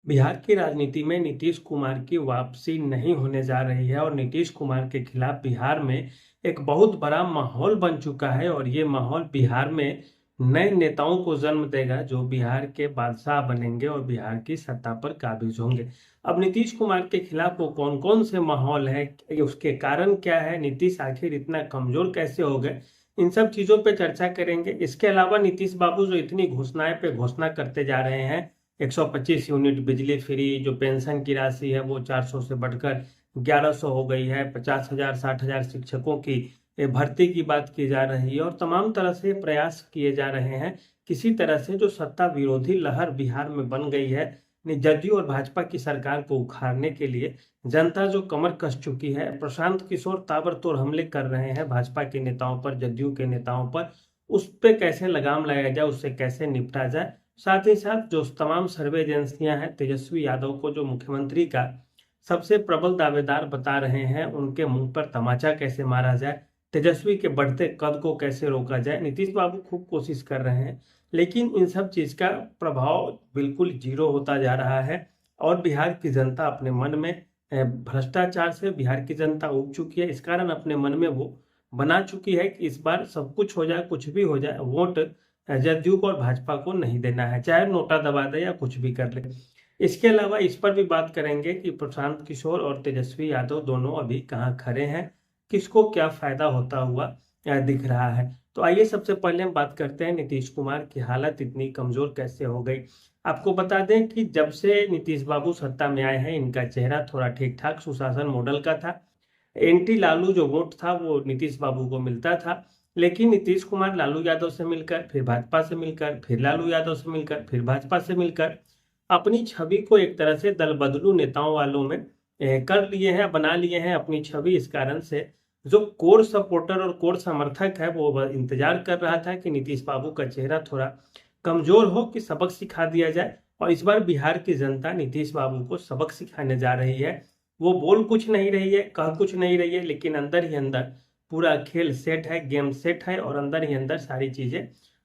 बिहार की राजनीति में नीतीश कुमार की वापसी नहीं होने जा रही है और नीतीश कुमार के खिलाफ बिहार में एक बहुत बड़ा माहौल बन चुका है और ये माहौल बिहार में नए नेताओं को जन्म देगा जो बिहार के बादशाह बनेंगे और बिहार की सत्ता पर काबिज होंगे। अब नीतीश कुमार के खिलाफ वो कौन कौन से माहौल है, उसके कारण क्या है, नीतीश आखिर इतना कमजोर कैसे हो गए, इन सब चीजों पे चर्चा करेंगे। इसके अलावा नीतीश बाबू जो इतनी घोषणाएं पे घोषणा करते जा रहे हैं, 125 यूनिट बिजली फ्री, जो पेंशन की राशि है वो 400 से बढ़कर 1100 हो गई है, 50,000 60,000 शिक्षकों की भर्ती की बात की जा रही है और तमाम तरह से प्रयास किए जा रहे हैं। किसी तरह से जो सत्ता विरोधी लहर बिहार में बन गई है, जदयू और भाजपा की सरकार को उखाड़ने के लिए जनता जो कमर कस चुकी है, प्रशांत किशोर ताबड़तोड़ हमले कर रहे हैं भाजपा के नेताओं पर, जदयू के नेताओं पर। उस पे कैसे लगाम लगाया जाए, उससे कैसे निपटा जाए। साथ ही साथ जो तमाम सर्वे एजेंसियां हैं तेजस्वी यादव को जो मुख्यमंत्री का सबसे प्रबल दावेदार बता रहे हैं, उनके मुंह पर तमाचा कैसे मारा जाए, तेजस्वी के बढ़ते कद को कैसे रोका जाए। नीतीश बाबू खूब कोशिश कर रहे हैं, लेकिन इन सब चीज का प्रभाव बिल्कुल जीरो होता जा रहा है और बिहार की जनता अपने मन में भ्रष्टाचार से बिहार की जनता उब चुकी है। इस कारण अपने मन में वो बना चुकी है कि इस बार सब कुछ हो जाए, कुछ भी हो जाए, वोट जदयू को और भाजपा को नहीं देना है, चाहे नोटा दबा दे या कुछ भी कर ले। इसके अलावा इस पर भी बात करेंगे कि प्रशांत किशोर और तेजस्वी यादव दोनों अभी कहाँ खड़े हैं, किसको क्या फायदा होता हुआ दिख रहा है। तो आइए सबसे पहले हम बात करते हैं नीतीश कुमार की हालत इतनी कमजोर कैसे हो गई। आपको बता दें कि जब से नीतीश बाबू सत्ता में आए हैं, इनका चेहरा थोड़ा ठीक ठाक सुशासन मॉडल का था। एंटी लालू जो वोट था वो नीतीश बाबू को मिलता था, लेकिन नीतीश कुमार लालू यादव से मिलकर, फिर भाजपा से मिलकर, फिर लालू यादव से मिलकर, फिर भाजपा से मिलकर अपनी छवि को एक तरह से दल बदलू नेताओं वालों में कर लिए हैं, बना लिए हैं अपनी छवि। इस कारण से जो कोर सपोर्टर और कोर समर्थक है वो इंतजार कर रहा था कि नीतीश बाबू का चेहरा थोड़ा कमजोर हो, कि सबक सिखा दिया जाए। और इस बार बिहार की जनता नीतीश बाबू को सबक सिखाने जा रही है। वो बोल कुछ नहीं रही है, कह कुछ नहीं रही है, लेकिन अंदर ही अंदर पूरा खेल सेट है, गेम सेट है और अंदर ही अंदर सारी चीजें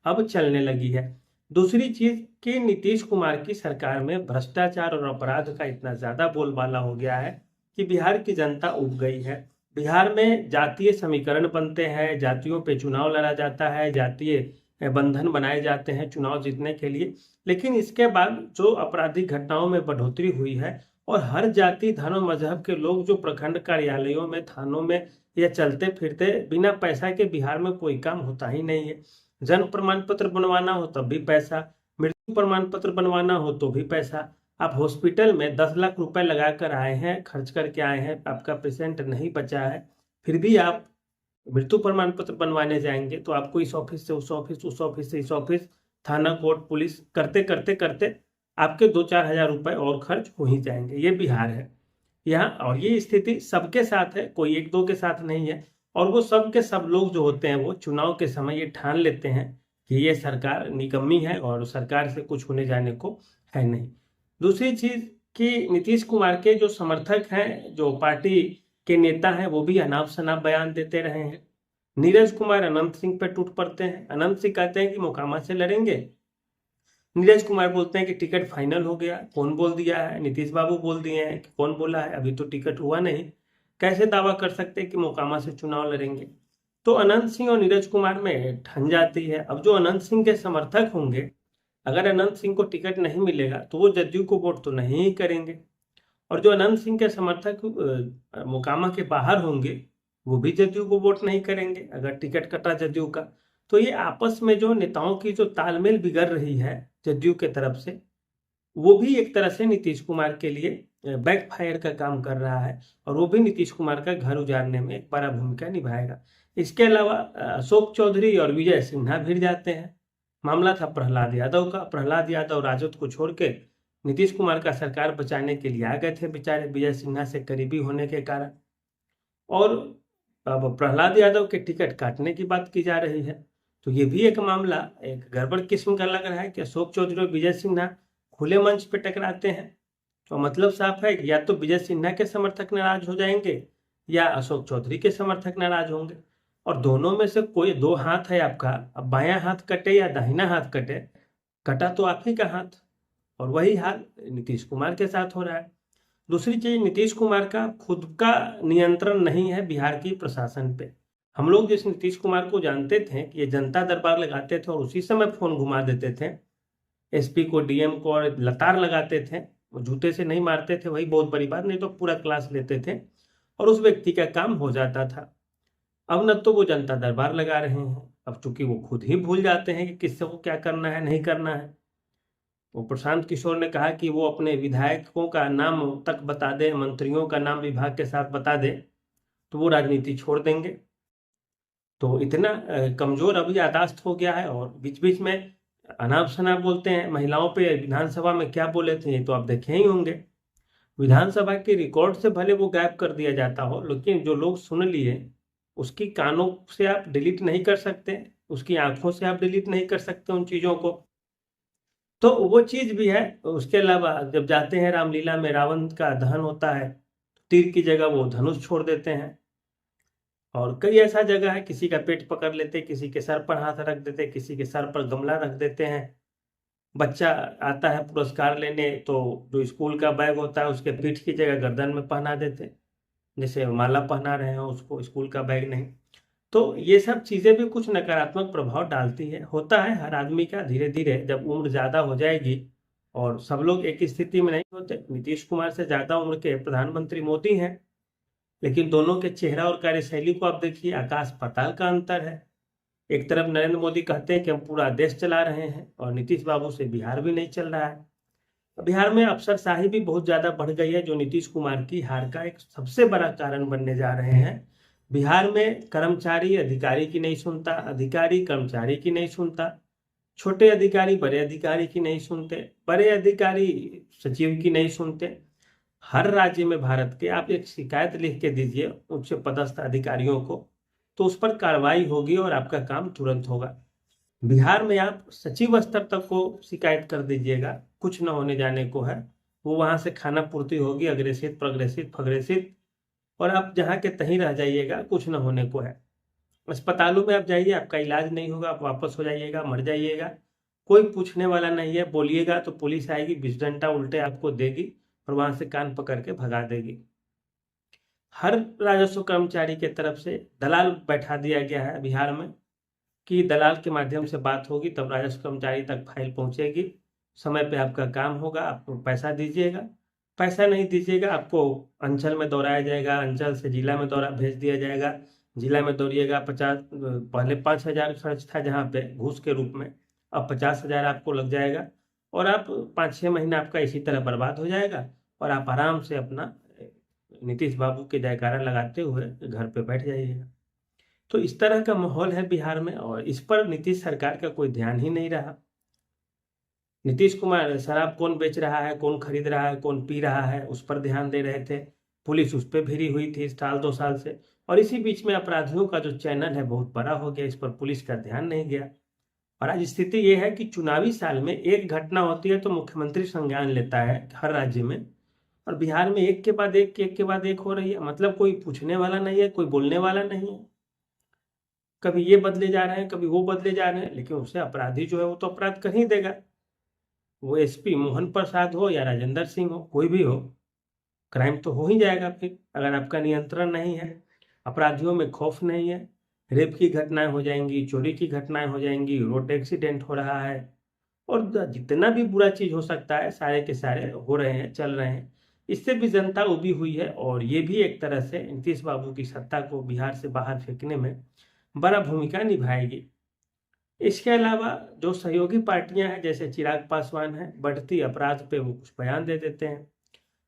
अब चलने लगी है। दूसरी चीज कि नीतीश कुमार की सरकार में भ्रष्टाचार और अपराध का इतना ज्यादा बोलबाला हो गया है कि बिहार की जनता उब गई है। बिहार में जातीय समीकरण बनते हैं, जातियों पे चुनाव लड़ा जाता है, जातीय बंधन बनाए जाते हैं चुनाव जीतने के लिए, लेकिन इसके बाद जो आपराधिक घटनाओं में बढ़ोतरी हुई है और हर जाति धर्म मजहब के लोग जो प्रखंड कार्यालयों में, थानों में या चलते फिरते, बिना पैसा के बिहार में कोई काम होता ही नहीं है। जन्म प्रमाण पत्र बनवाना हो तब भी पैसा, मृत्यु प्रमाण पत्र बनवाना हो तो भी पैसा। आप हॉस्पिटल में 10 लाख रुपए लगाकर आए हैं, खर्च करके आए हैं, आपका पेशेंट नहीं बचा है, फिर भी आप मृत्यु प्रमाण पत्र बनवाने जाएंगे तो आपको इस ऑफिस से उस ऑफिस, उस ऑफिस से इस ऑफिस, थाना कोर्ट पुलिस करते करते करते आपके 2-4 हजार रुपए और खर्च हो ही जाएंगे। ये बिहार है यहाँ, और ये स्थिति सबके साथ है, कोई एक दो के साथ नहीं है। और वो सब के सब लोग जो होते हैं वो चुनाव के समय ये ठान लेते हैं कि ये सरकार निकम्मी है और सरकार से कुछ होने जाने को है नहीं। दूसरी चीज कि नीतीश कुमार के जो समर्थक हैं, जो पार्टी के नेता हैं, वो भी अनाप शनाप बयान देते रहे हैं। नीरज कुमार अनंत सिंह पे टूट पड़ते हैं, अनंत सिंह कहते हैं कि मोकामा से लड़ेंगे, नीरज कुमार बोलते हैं कि टिकट फाइनल हो गया। कौन बोल दिया है? नीतीश बाबू बोल दिए हैं कि कौन बोला है? अभी तो टिकट हुआ नहीं, कैसे दावा कर सकते हैं कि मोकामा से चुनाव लड़ेंगे? तो अनंत सिंह और नीरज कुमार में ठन जाती है। अब जो अनंत सिंह के समर्थक होंगे, अगर अनंत सिंह को टिकट नहीं मिलेगा तो वो जदयू को वोट तो नहीं ही करेंगे, और जो अनंत सिंह के समर्थक मोकामा के बाहर होंगे वो भी जदयू को वोट नहीं करेंगे अगर टिकट कटा जदयू का। तो ये आपस में जो नेताओं की जो तालमेल बिगड़ रही है जदयू के तरफ से, वो भी एक तरह से नीतीश कुमार के लिए बैकफायर का काम कर रहा है और वो भी नीतीश कुमार का घर उजाड़ने में एक बड़ा भूमिका निभाएगा। इसके अलावा अशोक चौधरी और विजय सिन्हा भिड़ जाते हैं। मामला था प्रहलाद यादव का। प्रहलाद यादव राजद को छोड़ के नीतीश कुमार का सरकार बचाने के लिए आ गए थे बेचारे, विजय सिन्हा से करीबी होने के कारण। और अब प्रहलाद यादव के टिकट काटने की बात की जा रही है। तो ये भी एक मामला एक गड़बड़ किस्म का लग रहा है कि अशोक चौधरी और विजय सिन्हा खुले मंच पे टकराते हैं। तो मतलब साफ है कि या तो विजय सिन्हा के समर्थक नाराज हो जाएंगे या अशोक चौधरी के समर्थक नाराज होंगे, और दोनों में से कोई दो हाथ है आपका। अब बायां हाथ कटे या दाहिना हाथ कटे, कटा तो आप ही का हाथ। और वही हाल नीतीश कुमार के साथ हो रहा है। दूसरी चीज, नीतीश कुमार का खुद का नियंत्रण नहीं है बिहार की प्रशासन पे। हम लोग जिस नीतीश कुमार को जानते थे कि ये जनता दरबार लगाते थे और उसी समय फोन घुमा देते थे, एसपी को, डीएम को, और लतार लगाते थे, वो जूते से नहीं मारते थे, वही बहुत बड़ी बात, नहीं तो पूरा क्लास लेते थे और उस व्यक्ति का काम हो जाता था। अब न तो वो जनता दरबार लगा रहे हैं, अब चूंकि वो खुद ही भूल जाते हैं कि किससे को क्या करना है नहीं करना है। वो प्रशांत किशोर ने कहा कि वो अपने विधायकों का नाम तक बता दे, मंत्रियों का नाम विभाग के साथ बता दे तो वो राजनीति छोड़ देंगे। तो इतना कमजोर अभी याददाश्त हो गया है। और बीच बीच में अनाप शनाप बोलते हैं महिलाओं पे। विधानसभा में क्या बोले थे ये तो आप देखे ही होंगे। विधानसभा के रिकॉर्ड से भले वो गायब कर दिया जाता हो, लेकिन जो लोग सुन लिए उसकी कानों से आप डिलीट नहीं कर सकते, उसकी आंखों से आप डिलीट नहीं कर सकते उन चीजों को। तो वो चीज भी है। उसके अलावा जब जाते हैं रामलीला में, रावण का दहन होता है, तीर की जगह वो धनुष छोड़ देते हैं। और कई ऐसा जगह है, किसी का पेट पकड़ लेते, किसी के सर पर हाथ रख देते, किसी के सर पर गमला रख देते हैं। बच्चा आता है पुरस्कार लेने तो जो स्कूल का बैग होता है उसके पीठ की जगह गर्दन में पहना देते, जैसे माला पहना रहे हो उसको, स्कूल का बैग नहीं। तो ये सब चीजें भी कुछ नकारात्मक प्रभाव डालती है। होता है हर आदमी का, धीरे धीरे जब उम्र ज्यादा हो जाएगी, और सब लोग एक ही स्थिति में नहीं होते। नीतीश कुमार से ज्यादा उम्र के प्रधानमंत्री मोदी हैं, लेकिन दोनों के चेहरा और कार्यशैली को आप देखिए, आकाश पाताल का अंतर है। एक तरफ नरेंद्र मोदी कहते हैं कि हम पूरा देश चला रहे हैं, और नीतीश बाबू से बिहार भी नहीं चल रहा है। बिहार में अफसरशाही भी बहुत ज्यादा बढ़ गई है, जो नीतीश कुमार की हार का एक सबसे बड़ा कारण बनने जा रहे हैं। बिहार में कर्मचारी अधिकारी की नहीं सुनता, अधिकारी कर्मचारी की नहीं सुनता, छोटे अधिकारी बड़े अधिकारी की नहीं सुनते, बड़े अधिकारी सचिव की नहीं सुनते। हर राज्य में भारत के आप एक शिकायत लिख के दीजिए उच्च पदस्थ अधिकारियों को, तो उस पर कार्रवाई होगी और आपका काम तुरंत होगा। बिहार में आप सचिव स्तर तक को शिकायत कर दीजिएगा, कुछ न होने जाने को है, वो वहां से खाना पूर्ति होगी, अग्रेसित प्रग्रेसित फग्रेसित, और आप जहाँ के तहीं रह जाइएगा, कुछ न होने को है। अस्पतालों में आप जाइए, आपका इलाज नहीं होगा, आप वापस हो जाइएगा, मर जाइएगा, कोई पूछने वाला नहीं है। बोलिएगा तो पुलिस आएगी, 20 डंडा उल्टे आपको देगी और वहां से कान पकड़ के भगा देगी। हर राजस्व कर्मचारी के तरफ से दलाल बैठा दिया गया है बिहार में, कि दलाल के माध्यम से बात होगी तब राजस्व कर्मचारी तक फाइल पहुंचेगी, समय पे आपका काम होगा, आपको पैसा दीजिएगा। पैसा नहीं दीजिएगा, आपको अंचल में दौड़ाया जाएगा, अंचल से जिला में दौड़ा भेज दिया जाएगा, जिला में दौड़िएगा। 50, पहले 5,000 खर्च था जहाँ पे घूस के रूप में, अब 50,000 आपको लग जाएगा, और आप 5-6 महीना आपका इसी तरह बर्बाद हो जाएगा, और आप आराम से अपना नीतीश बाबू के जयकारा लगाते हुए घर पे बैठ जाइएगा। तो इस तरह का माहौल है बिहार में, और इस पर नीतीश सरकार का कोई ध्यान ही नहीं रहा। नीतीश कुमार शराब कौन बेच रहा है, कौन खरीद रहा है, कौन पी रहा है, उस पर ध्यान दे रहे थे। पुलिस उस पर भिड़ी हुई थी साल 2 साल से, और इसी बीच में अपराधियों का जो चैनल है बहुत बड़ा हो गया, इस पर पुलिस का ध्यान नहीं गया। और आज स्थिति ये है कि चुनावी साल में एक घटना होती है तो मुख्यमंत्री संज्ञान लेता है हर राज्य में, और बिहार में एक के बाद एक के बाद एक हो रही है। मतलब कोई पूछने वाला नहीं है, कोई बोलने वाला नहीं है। कभी ये बदले जा रहे हैं, कभी वो बदले जा रहे हैं, लेकिन उससे अपराधी जो है वो तो अपराध कर ही देगा। वो एसपी मोहन प्रसाद हो या राजेंद्र सिंह हो, कोई भी हो, क्राइम तो हो ही जाएगा फिर, अगर आपका नियंत्रण नहीं है, अपराधियों में खौफ नहीं है। रेप की घटनाएं हो जाएंगी, चोरी की घटनाएं हो जाएंगी, रोड एक्सीडेंट हो रहा है, और जितना भी बुरा चीज हो सकता है सारे के सारे हो रहे हैं, चल रहे हैं। इससे भी जनता उबी हुई है, और ये भी एक तरह से नीतीश बाबू की सत्ता को बिहार से बाहर फेंकने में बड़ा भूमिका निभाएगी। इसके अलावा जो सहयोगी पार्टियां हैं, जैसे चिराग पासवान है, बढ़ती अपराध पे वो कुछ बयान दे देते हैं।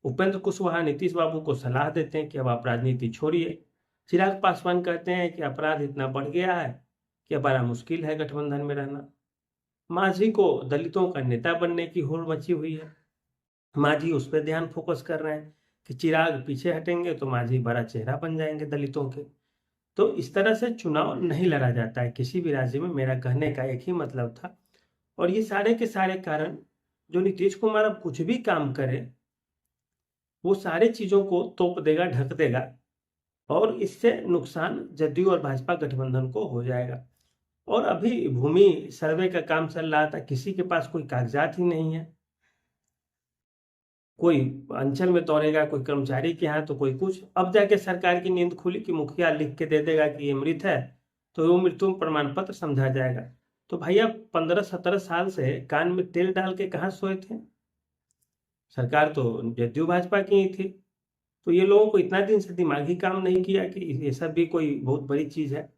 उपेंद्र कुशवाहा नीतीश बाबू को सलाह देते हैं कि अब आप राजनीति छोड़िए। चिराग पासवान कहते हैं कि अपराध इतना बढ़ गया है कि अब बड़ा मुश्किल है गठबंधन में रहना। मांझी को दलितों का नेता बनने की होड़ मची हुई है, मांझी उस पर ध्यान फोकस कर रहे हैं कि चिराग पीछे हटेंगे तो मांझी बड़ा चेहरा बन जाएंगे दलितों के। तो इस तरह से चुनाव नहीं लड़ा जाता है किसी भी राज्य में, मेरा कहने का एक ही मतलब था। और ये सारे के सारे कारण, जो नीतीश कुमार अब कुछ भी काम करे वो सारे चीजों को तोप देगा, ढक देगा, और इससे नुकसान जदयू और भाजपा गठबंधन को हो जाएगा। और अभी भूमि सर्वे का काम चल रहा था, किसी के पास कोई कागजात ही नहीं है। कोई अंचल में दौड़ेगा, कोई कर्मचारी के यहाँ, तो कोई कुछ। अब जाके सरकार की नींद खुली कि मुखिया लिख के दे देगा कि ये मृत है, तो वो मृत्यु प्रमाण पत्र समझा जाएगा। तो भैया 15-17 साल से कान में तेल डाल के कहाँ सोए थे? सरकार तो जदयू भाजपा की ही थी। तो ये लोगों को इतना दिन से दिमागी काम नहीं किया कि ये सब भी कोई बहुत बड़ी चीज है।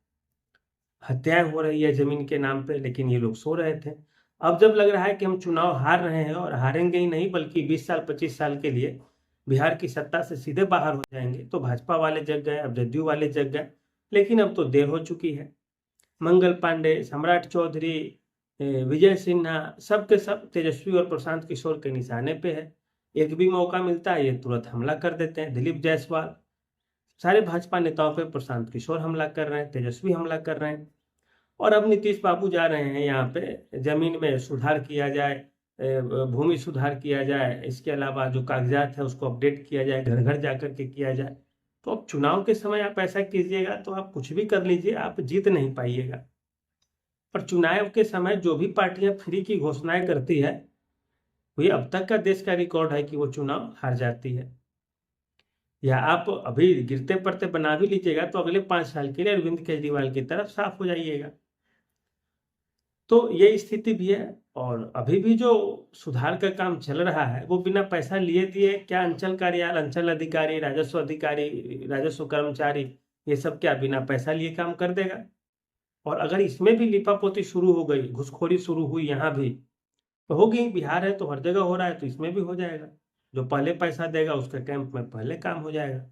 हत्याएं हो रही है जमीन के नाम पे, लेकिन ये लोग सो रहे थे। अब जब लग रहा है कि हम चुनाव हार रहे हैं, और हारेंगे ही नहीं बल्कि 20 साल 25 साल के लिए बिहार की सत्ता से सीधे बाहर हो जाएंगे, तो भाजपा वाले जग गए, अब जदयू वाले जग गए। लेकिन अब तो देर हो चुकी है। मंगल पांडे, सम्राट चौधरी, विजय सिन्हा, सब के सब तेजस्वी और प्रशांत किशोर के निशाने पे है। एक भी मौका मिलता है ये तुरंत हमला कर देते हैं। दिलीप जायसवाल, सारे भाजपा नेताओं पे प्रशांत किशोर हमला कर रहे हैं, तेजस्वी हमला कर रहे हैं। और अब नीतीश बाबू जा रहे हैं यहाँ पे जमीन में सुधार किया जाए, भूमि सुधार किया जाए, इसके अलावा जो कागजात है उसको अपडेट किया जाए, घर घर जाकर के किया जाए। तो अब चुनाव के समय आप ऐसा कीजिएगा तो आप कुछ भी कर लीजिए, आप जीत नहीं पाइएगा। पर चुनाव के समय जो भी पार्टियां फ्री की घोषणाएं करती है, वो अब तक का देश का रिकॉर्ड है कि वो चुनाव हार जाती है। या आप अभी गिरते पड़ते बना भी लीजिएगा तो अगले 5 साल के लिए अरविंद केजरीवाल की तरफ साफ हो जाइएगा। तो ये स्थिति भी है। और अभी भी जो सुधार का काम चल रहा है वो बिना पैसा लिए दिए, क्या अंचल कार्यालय, अंचल अधिकारी, अधिकारी, राजस्व कर्मचारी, ये सब क्या बिना पैसा लिए काम कर देगा? और अगर इसमें भी लिपापोती शुरू हो गई, घुसखोरी शुरू हुई यहाँ भी, तो होगी। बिहार है तो हर जगह हो रहा है, तो इसमें भी हो जाएगा। जो पहले पैसा देगा उसके कैंप में पहले काम हो जाएगा।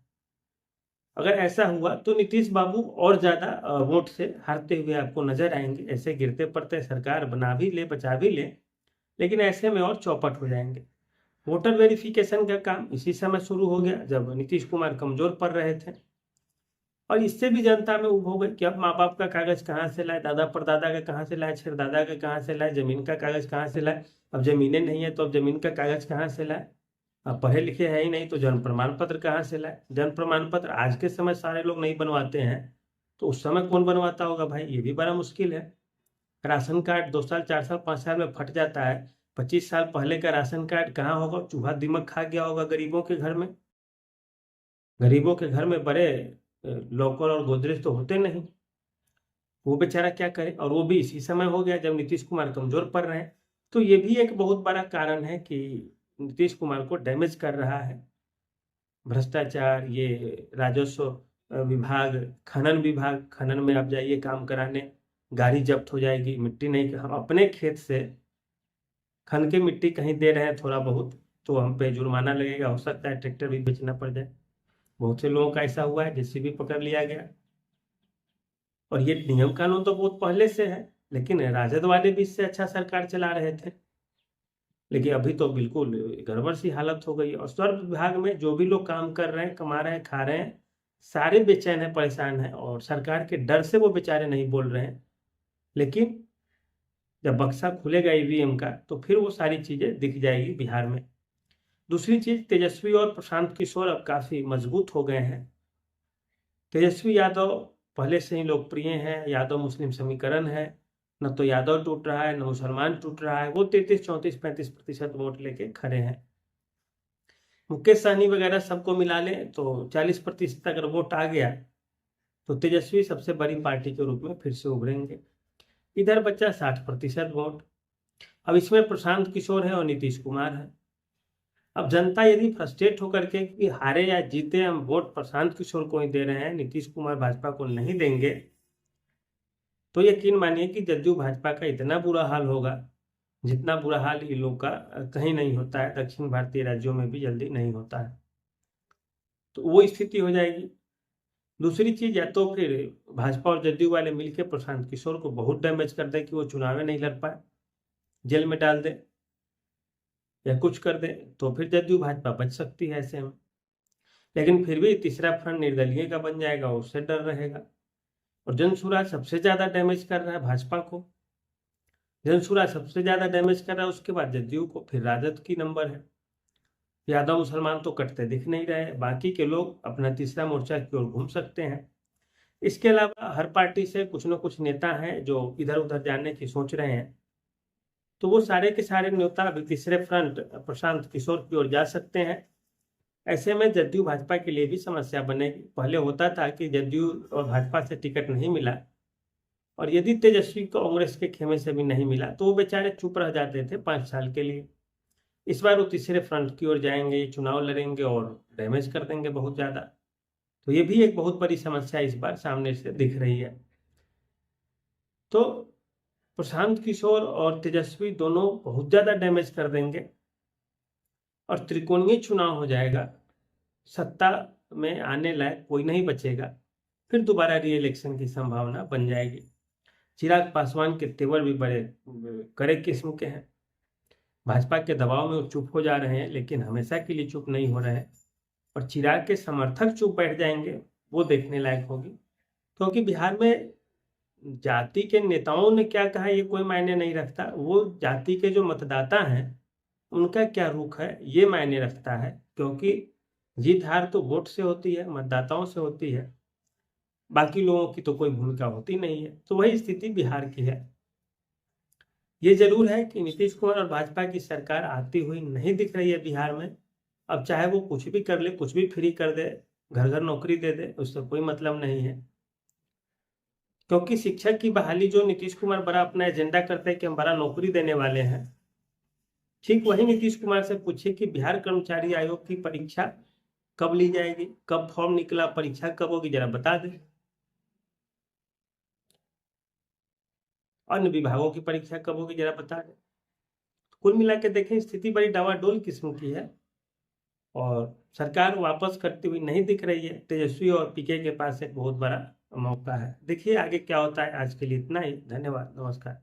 अगर ऐसा हुआ तो नीतीश बाबू और ज्यादा वोट से हारते हुए आपको नजर आएंगे। ऐसे गिरते पड़ते सरकार बना भी ले, बचा भी ले, लेकिन ऐसे में और चौपट हो जाएंगे। वोटर वेरिफिकेशन का काम इसी समय शुरू हो गया जब नीतीश कुमार कमजोर पड़ रहे थे। और इससे भी जनता में उब हो गई कि अब माँ बाप का कागज कहाँ से लाए, दादा परदादा का कहाँ से लाए, दादा का कहाँ से लाए, जमीन का कागज कहाँ से लाए। अब जमीनें नहीं है तो अब जमीन का कागज कहाँ से लाए? अब पढ़े लिखे है ही नहीं तो जन्म प्रमाण पत्र कहाँ से लाए? जन्म प्रमाण पत्र आज के समय सारे लोग नहीं बनवाते हैं, तो उस समय कौन बनवाता होगा भाई? ये भी बड़ा मुश्किल है। राशन कार्ड 2 साल 4 साल 5 साल में फट जाता है। 25 साल पहले का राशन कार्ड कहाँ होगा? चूहा दिमक खा गया होगा गरीबों के घर में। गरीबों के घर में बड़े लॉकर और गोदरेज तो होते नहीं। वो बेचारा क्या करे? और वो भी इसी समय हो गया जब नीतीश कुमार कमजोर पड़ रहे हैं। तो ये भी एक बहुत बड़ा कारण है कि नीतीश कुमार को डैमेज कर रहा है। भ्रष्टाचार, ये राजस्व विभाग, खनन विभाग, खनन में आप जाइए काम कराने, गाड़ी जब्त हो जाएगी। मिट्टी नहीं, हम अपने खेत से खन के मिट्टी कहीं दे रहे हैं थोड़ा बहुत, तो हम पे जुर्माना लगेगा, हो सकता है ट्रैक्टर भी बेचना पड़ जाए। बहुत से लोगों का ऐसा हुआ है, जेसीबी पकड़ लिया गया। और ये नियम कानून तो बहुत पहले से है, लेकिन राजद वाले भी इससे अच्छा सरकार चला रहे थे। लेकिन अभी तो बिल्कुल गड़बड़ सी हालत हो गई। और स्वास्थ्य विभाग में जो भी लोग काम कर रहे हैं, कमा रहे हैं, खा रहे हैं, सारे बेचैन है, परेशान है, और सरकार के डर से वो बेचारे नहीं बोल रहे हैं। लेकिन जब बक्सा खुलेगा ईवीएम का तो फिर वो सारी चीजें दिख जाएगी बिहार में। दूसरी चीज, तेजस्वी और प्रशांत किशोर अब काफी मजबूत हो गए हैं। तेजस्वी यादव पहले से ही लोकप्रिय हैं, यादव मुस्लिम समीकरण है, न तो यादव टूट रहा है न मुसलमान टूट रहा है। वो 33-34-35% वोट लेके खड़े हैं। मुकेश सहनी वगैरह सबको मिला ले तो 40% अगर वोट आ गया तो तेजस्वी सबसे बड़ी पार्टी के रूप में फिर से उभरेंगे। इधर बच्चा 60% वोट। अब इसमें प्रशांत किशोर है और नीतीश कुमार है। अब जनता यदि फ्रस्ट्रेट होकर के कि हारे या जीते हम वोट प्रशांत किशोर को ही दे रहे हैं, नीतीश कुमार भाजपा को नहीं देंगे, तो यकीन मानिए कि जदयू भाजपा का इतना बुरा हाल होगा जितना बुरा हाल इन लोग का कहीं नहीं होता है, दक्षिण भारतीय राज्यों में भी जल्दी नहीं होता है। तो वो स्थिति हो जाएगी। दूसरी चीज, या तो फिर भाजपा और जदयू वाले मिलकर प्रशांत किशोर को बहुत डैमेज कर दे कि वो चुनाव नहीं लड़ पाए, जेल में डाल दे या कुछ कर दे, तो फिर जदयू भाजपा बच सकती है ऐसे में। लेकिन फिर भी तीसरा फ्रंट निर्दलीय का बन जाएगा, उससे डर रहेगा। और जनसुराज सबसे ज्यादा डैमेज कर रहा है भाजपा को, जनसुराज सबसे ज्यादा डैमेज कर रहा है, उसके बाद जदयू को, फिर राजद की नंबर है। यादव मुसलमान तो कटते दिख नहीं रहे, बाकी के लोग अपना तीसरा मोर्चा की ओर घूम सकते हैं। इसके अलावा हर पार्टी से कुछ न कुछ नेता हैं जो इधर उधर जाने की सोच रहे हैं। तो वो सारे के सारे न्योता अभी तीसरे फ्रंट प्रशांत किशोर की ओर जा सकते हैं। ऐसे में जदयू भाजपा के लिए भी समस्या बनेगी। पहले होता था कि जदयू और भाजपा से टिकट नहीं मिला और यदि तेजस्वी को कांग्रेस के खेमे से भी नहीं मिला तो वो बेचारे चुप रह जाते थे 5 साल के लिए। इस बार वो तीसरे फ्रंट की ओर जाएंगे, चुनाव लड़ेंगे और डैमेज कर देंगे बहुत ज्यादा। तो ये भी एक बहुत बड़ी समस्या इस बार सामने से दिख रही है। तो प्रशांत किशोर और तेजस्वी दोनों बहुत ज्यादा डैमेज कर देंगे और त्रिकोणीय चुनाव हो जाएगा। सत्ता में आने लायक कोई नहीं बचेगा, फिर दोबारा री इलेक्शन की संभावना बन जाएगी। चिराग पासवान के तेवर भी बड़े कड़े किस्म के हैं। भाजपा के दबाव में वो चुप हो जा रहे हैं, लेकिन हमेशा के लिए चुप नहीं हो रहे हैं। और चिराग के समर्थक चुप बैठ जाएंगे, वो देखने लायक होगी। क्योंकि बिहार में जाति के नेताओं ने क्या कहा ये कोई मायने नहीं रखता, वो जाति के जो मतदाता हैं उनका क्या रुख है ये मायने रखता है। क्योंकि जीत हार तो वोट से होती है, मतदाताओं से होती है, बाकी लोगों की तो कोई भूमिका होती नहीं है। तो वही स्थिति बिहार की है। ये जरूर है कि नीतीश कुमार और भाजपा की सरकार आती हुई नहीं दिख रही है बिहार में। अब चाहे वो कुछ भी कर ले, कुछ भी फ्री कर दे, घर घर नौकरी दे दे, उससे कोई मतलब नहीं है। क्योंकि शिक्षक की बहाली जो नीतीश कुमार बड़ा अपना एजेंडा करते हैं कि हम बड़ा नौकरी देने वाले हैं, ठीक वही नीतीश कुमार से पूछिए कि बिहार कर्मचारी आयोग की परीक्षा कब ली जाएगी, कब फॉर्म निकला, परीक्षा कब होगी, जरा बता दें। अन्य विभागों की परीक्षा कब होगी, जरा बता दें। कुल मिला के देखें, स्थिति बड़ी डावाडोल किस्म की है और सरकार वापस करती हुई नहीं दिख रही है। तेजस्वी और पीके के पास एक बहुत बड़ा मौका है। देखिए आगे क्या होता है। आज के लिए इतना ही। धन्यवाद, नमस्कार।